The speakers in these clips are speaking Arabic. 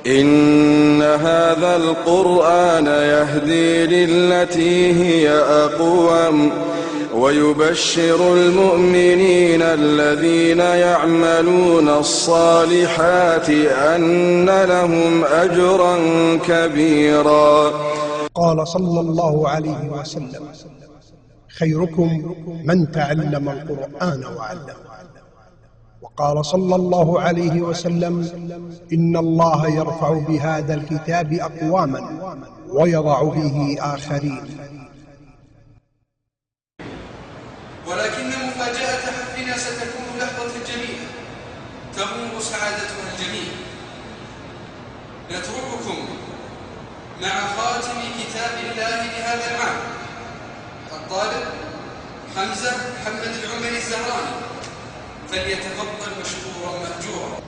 إن هذا القرآن يهدي للتي هي أقوم ويبشر المؤمنين الذين يعملون الصالحات أن لهم أجرا كبيرا. قال صلى الله عليه وسلم: خيركم من تعلم القرآن وعلمه. وقال صلى الله عليه وسلم: إن الله يرفع بهذا الكتاب أقواما ويضع به آخرين. ولكن مفاجأة حفلنا ستكون لحظة جميلة تغمر سعادتها الجميع. نترككم مع خاتم كتاب الله لهذا العام، الطالب حمزة محمد العمري الزهراني، فليتفضل مشكورا مأجورا.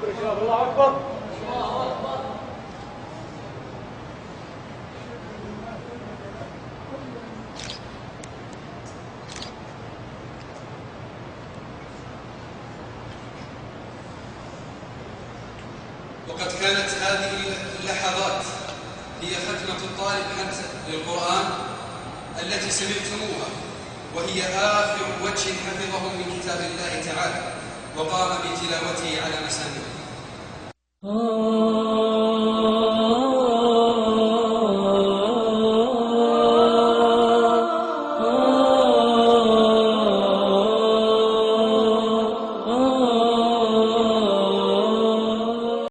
الله أكبر. وقد كانت هذه اللحظات هي ختمة الطالب حمزة للقرآن التي سمعتموها، وهي آخر وجه حفظه من كتاب الله تعالى وقام بتلاوته على مسامعه.